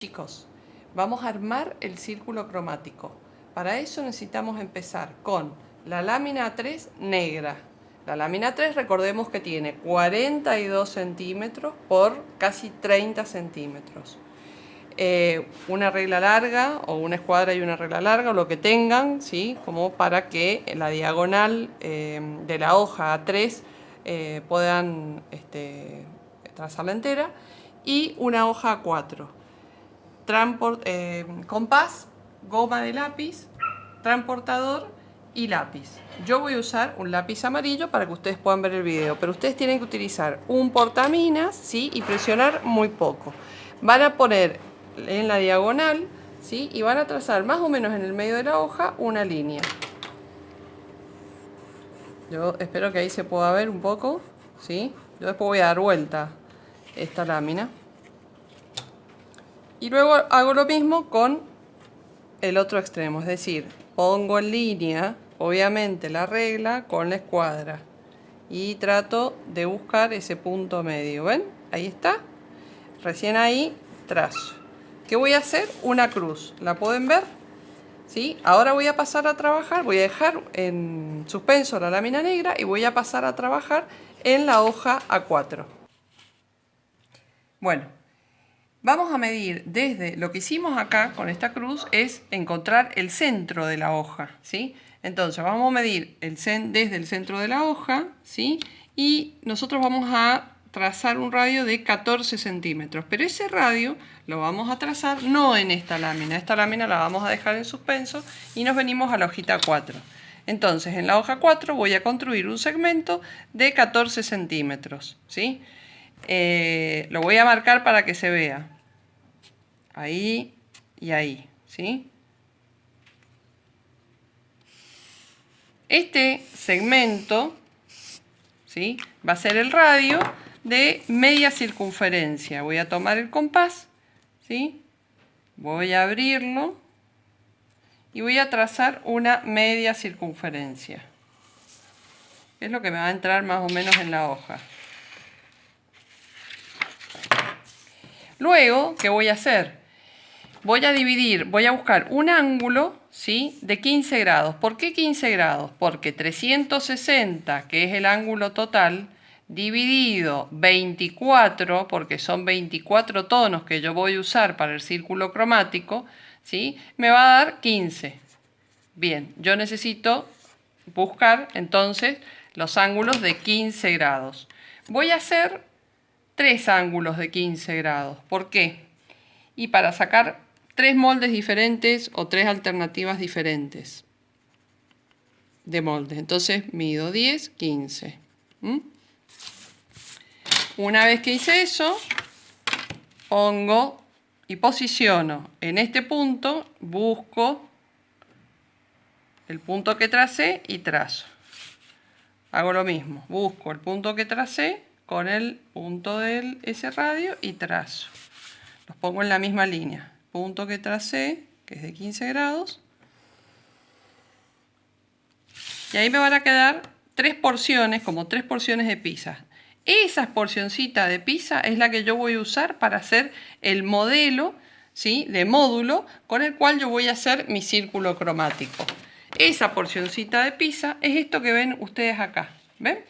Chicos, vamos a armar el círculo cromático. Para eso necesitamos empezar con la lámina A3 negra. La lámina A3, recordemos que tiene 42 centímetros por casi 30 centímetros. Una regla larga o una escuadra y una regla larga o lo que tengan, ¿sí? Como para que la diagonal de la hoja A3 puedan trazarla entera, y una hoja A4. Compás, goma de lápiz, transportador y lápiz. Yo voy a usar un lápiz amarillo para que ustedes puedan ver el video, pero ustedes tienen que utilizar un portaminas, ¿sí? Y presionar muy poco. Van a poner en la diagonal, ¿sí? Y van a trazar más o menos en el medio de la hoja una línea. Yo espero que ahí se pueda ver un poco, ¿sí? Yo después voy a dar vuelta esta lámina. Y luego hago lo mismo con el otro extremo, es decir, pongo en línea, obviamente, la regla con la escuadra y trato de buscar ese punto medio. ¿Ven? Ahí está. Recién ahí trazo. ¿Qué voy a hacer? Una cruz. ¿La pueden ver? ¿Sí? Ahora voy a pasar a trabajar, voy a dejar en suspenso la lámina negra y voy a pasar a trabajar en la hoja A4. Bueno, vamos a medir desde lo que hicimos acá con esta cruz, es encontrar el centro de la hoja, ¿sí? Entonces vamos a medir desde el centro de la hoja, ¿sí? Y nosotros vamos a trazar un radio de 14 centímetros, pero ese radio lo vamos a trazar no en esta lámina la vamos a dejar en suspenso y nos venimos a la hojita 4. Entonces en la hoja 4 voy a construir un segmento de 14 centímetros, ¿sí? Lo voy a marcar para que se vea. Ahí y ahí, ¿sí? Este segmento, ¿sí? Va a ser el radio de media circunferencia. Voy a tomar el compás, ¿sí? Voy a abrirlo y voy a trazar una media circunferencia. Es lo que me va a entrar más o menos en la hoja. Luego, ¿qué voy a hacer? Voy a buscar un ángulo, ¿sí? De 15 grados. ¿Por qué 15 grados? Porque 360, que es el ángulo total, dividido 24, porque son 24 tonos que yo voy a usar para el círculo cromático, ¿sí? Me va a dar 15. Bien, yo necesito buscar entonces los ángulos de 15 grados. Voy a hacer 3 ángulos de 15 grados. ¿Por qué? Y para sacar 3 moldes diferentes o 3 alternativas diferentes de moldes. Entonces mido 10, 15. Una vez que hice eso, pongo y posiciono en este punto, busco el punto que tracé y trazo. Hago lo mismo, busco el punto que tracé con el punto de ese radio y trazo. Los pongo en la misma línea. Punto que tracé, que es de 15 grados. Y ahí me van a quedar 3 porciones, como 3 porciones de pizza. Esa porcioncita de pizza es la que yo voy a usar para hacer el modelo, ¿sí? De módulo con el cual yo voy a hacer mi círculo cromático. Esa porcioncita de pizza es esto que ven ustedes acá. ¿Ven?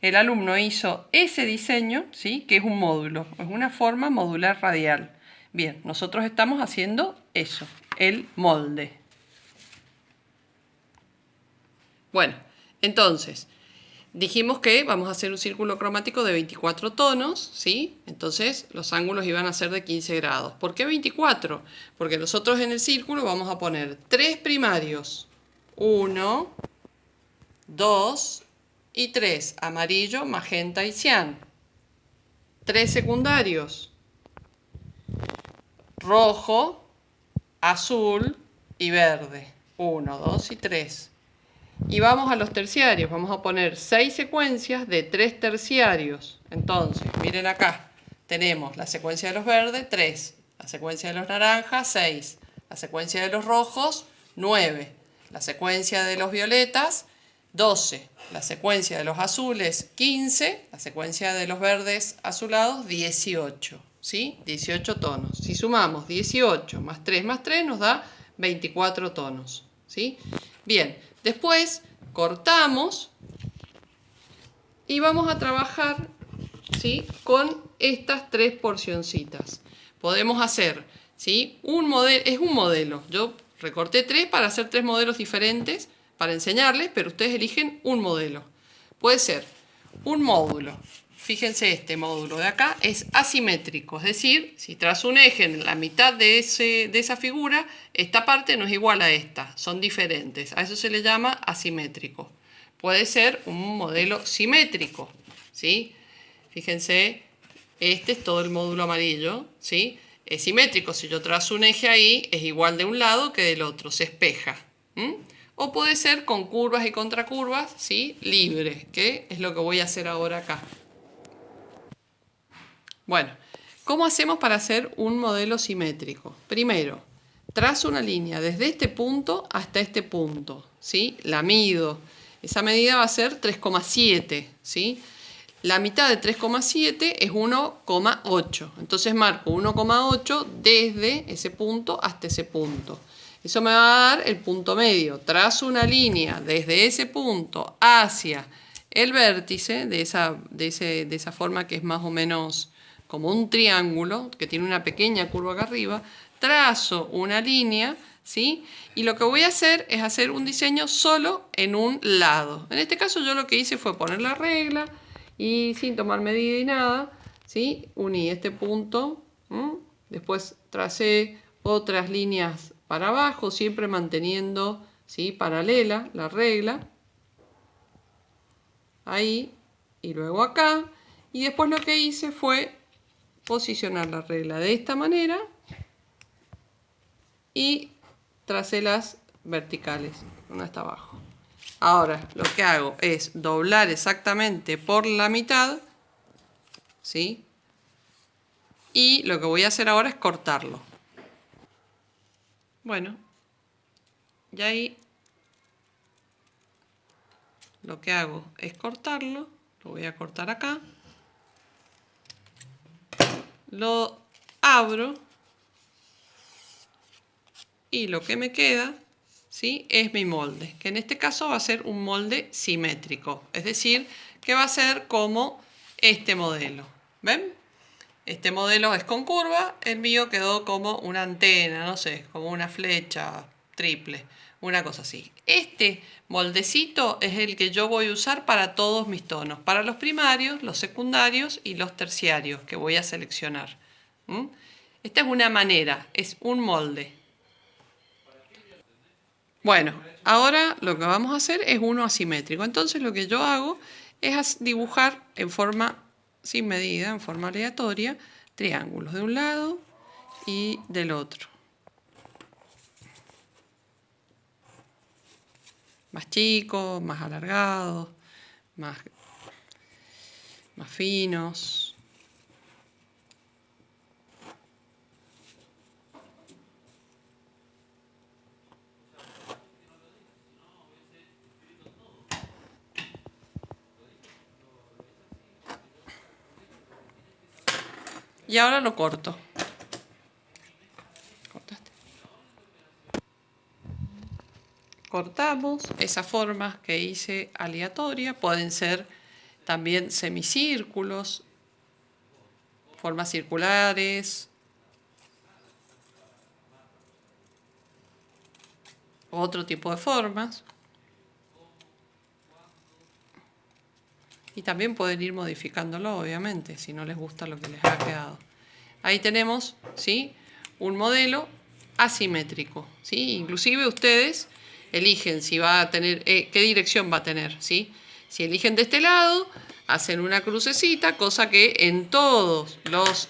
El alumno hizo ese diseño, ¿sí? Que es un módulo, es una forma modular radial. Bien, nosotros estamos haciendo eso, el molde. Bueno, entonces, dijimos que vamos a hacer un círculo cromático de 24 tonos, ¿sí? Entonces, los ángulos iban a ser de 15 grados. ¿Por qué 24? Porque nosotros en el círculo vamos a poner 3 primarios. 1, 2 y 3. Amarillo, magenta y cian. 3 secundarios. Rojo, azul y verde. 1, 2 y 3. Y vamos a los terciarios. Vamos a poner 6 secuencias de 3 terciarios. Entonces, miren acá. Tenemos la secuencia de los verdes, 3. La secuencia de los naranjas, 6. La secuencia de los rojos, 9. La secuencia de los violetas, 12. La secuencia de los azules, 15. La secuencia de los verdes azulados, 18. ¿sí? 18 tonos. Si sumamos 18 más 3 nos da 24 tonos, ¿sí? Bien, después cortamos y vamos a trabajar, ¿sí?, con estas 3 porcioncitas. Podemos hacer, ¿sí?, un modelo, es un modelo. Yo recorté 3 para hacer 3 modelos diferentes para enseñarles, pero ustedes eligen un modelo. Puede ser un módulo. Fíjense, este módulo de acá es asimétrico, es decir, si trazo un eje en la mitad de esa figura, esta parte no es igual a esta, son diferentes. A eso se le llama asimétrico. Puede ser un modelo simétrico, ¿sí? Fíjense, este es todo el módulo amarillo, ¿sí? Es simétrico, si yo trazo un eje ahí, es igual de un lado que del otro, se espeja. O puede ser con curvas y contracurvas, ¿sí?, libre, que es lo que voy a hacer ahora acá. Bueno, ¿cómo hacemos para hacer un modelo simétrico? Primero, trazo una línea desde este punto hasta este punto, ¿sí? La mido. Esa medida va a ser 3,7, ¿sí? La mitad de 3,7 es 1,8. Entonces marco 1,8 desde ese punto hasta ese punto. Eso me va a dar el punto medio. Trazo una línea desde ese punto hacia el vértice de esa forma que es más o menos como un triángulo, que tiene una pequeña curva acá arriba. Trazo una línea, ¿sí? Y lo que voy a hacer es hacer un diseño solo en un lado. En este caso yo lo que hice fue poner la regla y sin tomar medida y nada, ¿sí?, uní este punto, después tracé otras líneas para abajo, siempre manteniendo, ¿sí?, paralela la regla, ahí, y luego acá, y después lo que hice fue posicionar la regla de esta manera y tracé las verticales, una hasta abajo. Ahora lo que hago es doblar exactamente por la mitad, ¿sí?, y lo que voy a hacer ahora es cortarlo. Bueno, y ahí lo que hago es cortarlo, lo voy a cortar acá, lo abro y lo que me queda, ¿sí?, es mi molde, que en este caso va a ser un molde simétrico, es decir, que va a ser como este modelo. ¿Ven? Este modelo es con curva, el mío quedó como una antena, no sé, como una flecha triple, una cosa así. Este moldecito es el que yo voy a usar para todos mis tonos, para los primarios, los secundarios y los terciarios que voy a seleccionar. Esta es una manera, es un molde. Bueno, ahora lo que vamos a hacer es uno asimétrico. Entonces lo que yo hago es dibujar en forma sin medida, en forma aleatoria, triángulos de un lado y del otro. Más chicos, más alargados, más finos. Y ahora lo corto. ¿Cortaste? Cortamos esas formas que hice aleatoria. Pueden ser también semicírculos, formas circulares, otro tipo de formas. Y también pueden ir modificándolo, obviamente, si no les gusta lo que les ha quedado. Ahí tenemos, ¿sí?, un modelo asimétrico, ¿sí? Inclusive ustedes eligen si va a tener, qué dirección va a tener, ¿sí? Si eligen de este lado, hacen una crucecita, cosa que en todas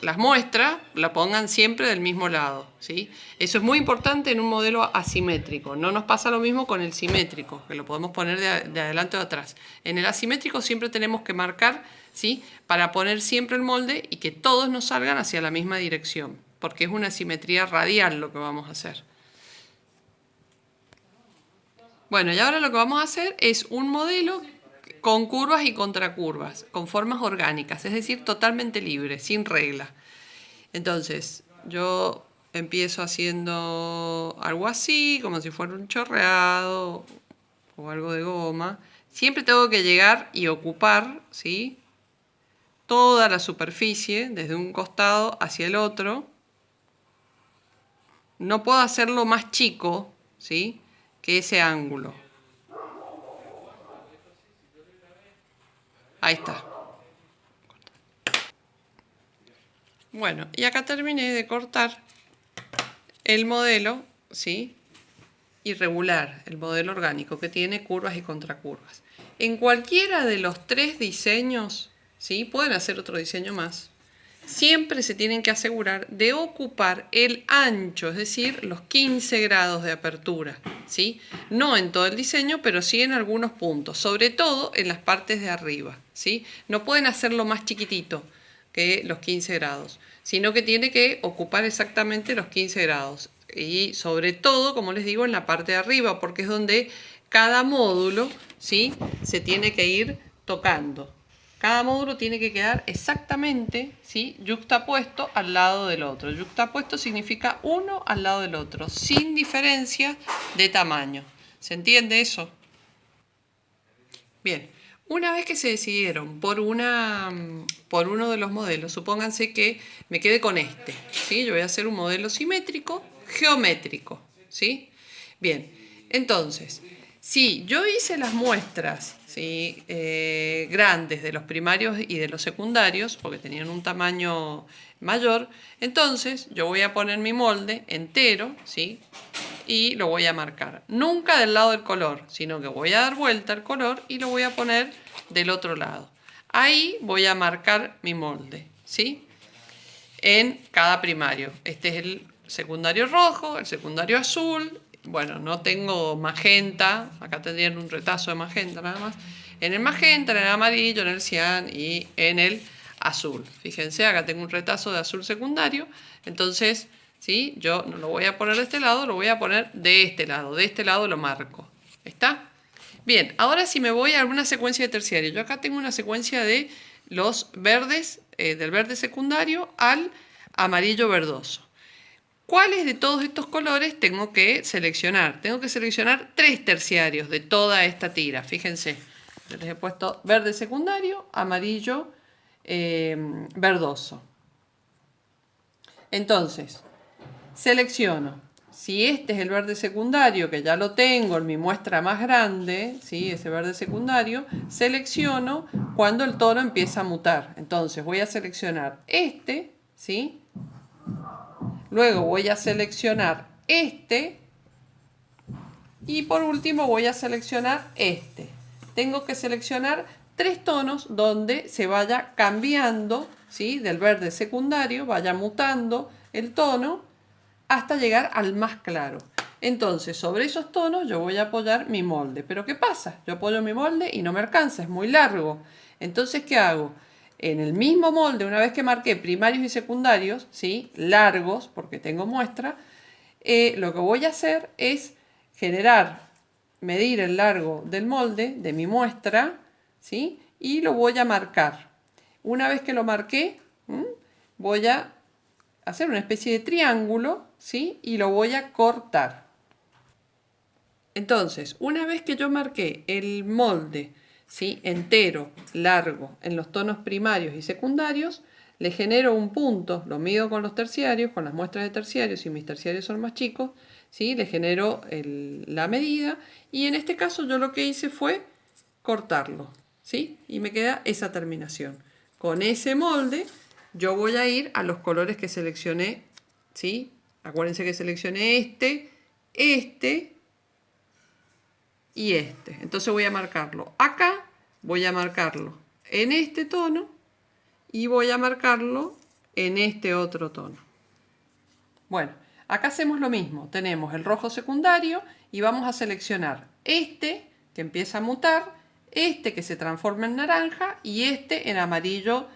las muestras la pongan siempre del mismo lado, ¿sí? Eso es muy importante en un modelo asimétrico. No nos pasa lo mismo con el simétrico, que lo podemos poner de adelante o de atrás. En el asimétrico siempre tenemos que marcar, ¿sí?, para poner siempre el molde y que todos nos salgan hacia la misma dirección, porque es una simetría radial lo que vamos a hacer. Bueno, y ahora lo que vamos a hacer es un modelo con curvas y contracurvas, con formas orgánicas, es decir, totalmente libre, sin regla. Entonces, yo empiezo haciendo algo así, como si fuera un chorreado o algo de goma. Siempre tengo que llegar y ocupar, ¿sí?, toda la superficie, desde un costado hacia el otro. No puedo hacerlo más chico, ¿sí?, que ese ángulo. Ahí está. Bueno, y acá terminé de cortar el modelo, ¿sí?, irregular, el modelo orgánico, que tiene curvas y contracurvas. En cualquiera de los tres diseños, ¿sí?, pueden hacer otro diseño más, siempre se tienen que asegurar de ocupar el ancho, es decir, los 15 grados de apertura, ¿sí? No en todo el diseño, pero sí en algunos puntos, sobre todo en las partes de arriba, ¿sí? No pueden hacerlo más chiquitito que los 15 grados, sino que tiene que ocupar exactamente los 15 grados. Y sobre todo, como les digo, en la parte de arriba, porque es donde cada módulo, ¿sí?, se tiene que ir tocando. Cada módulo tiene que quedar exactamente, ¿sí?, yuxtapuesto al lado del otro. Yuxtapuesto significa uno al lado del otro, sin diferencia de tamaño. ¿Se entiende eso? Bien, una vez que se decidieron por uno de los modelos, supónganse que me quede con este, ¿sí? Yo voy a hacer un modelo simétrico, geométrico, ¿sí? Bien, entonces, si yo hice las muestras, ¿sí?, grandes de los primarios y de los secundarios, porque tenían un tamaño mayor, entonces yo voy a poner mi molde entero, ¿sí?, y lo voy a marcar. Nunca del lado del color, sino que voy a dar vuelta al color y lo voy a poner del otro lado. Ahí voy a marcar mi molde, ¿sí?, en cada primario. Este es el secundario rojo, el secundario azul. Bueno, no tengo magenta, acá tendrían un retazo de magenta nada más. En el magenta, en el amarillo, en el cian y en el azul. Fíjense, acá tengo un retazo de azul secundario. Entonces, ¿sí?, yo no lo voy a poner de este lado, lo voy a poner de este lado. De este lado lo marco. ¿Está? Bien, ahora si me voy a alguna secuencia de terciario. Yo acá tengo una secuencia de los verdes, del verde secundario al amarillo verdoso. ¿Cuáles de todos estos colores tengo que seleccionar? Tengo que seleccionar 3 terciarios de toda esta tira. Fíjense, yo les he puesto verde secundario, amarillo verdoso. Entonces, selecciono. Si este es el verde secundario, que ya lo tengo en mi muestra más grande, ¿sí?, ese verde secundario, selecciono cuando el tono empieza a mutar. Entonces voy a seleccionar este, ¿sí? Luego voy a seleccionar este y por último voy a seleccionar este. Tengo que seleccionar 3 tonos donde se vaya cambiando, ¿sí?, del verde secundario, vaya mutando el tono hasta llegar al más claro. Entonces, sobre esos tonos yo voy a apoyar mi molde. ¿Pero qué pasa? Yo apoyo mi molde y no me alcanza, es muy largo. Entonces, ¿qué hago? En el mismo molde, una vez que marqué primarios y secundarios, ¿sí?, largos, porque tengo muestra, lo que voy a hacer es medir el largo del molde, de mi muestra, ¿sí?, y lo voy a marcar. Una vez que lo marqué, voy a hacer una especie de triángulo, ¿sí?, y lo voy a cortar. Entonces, una vez que yo marqué el molde, ¿sí?, entero, largo, en los tonos primarios y secundarios, le genero un punto, lo mido con los terciarios, con las muestras de terciarios, si mis terciarios son más chicos, ¿sí?, le genero la medida, y en este caso yo lo que hice fue cortarlo, ¿sí?, y me queda esa terminación. Con ese molde yo voy a ir a los colores que seleccioné, ¿sí? Acuérdense que seleccioné este y este. Entonces voy a marcarlo acá, voy a marcarlo en este tono y voy a marcarlo en este otro tono. Bueno, acá hacemos lo mismo. Tenemos el rojo secundario y vamos a seleccionar este que empieza a mutar, este que se transforma en naranja y este en amarillo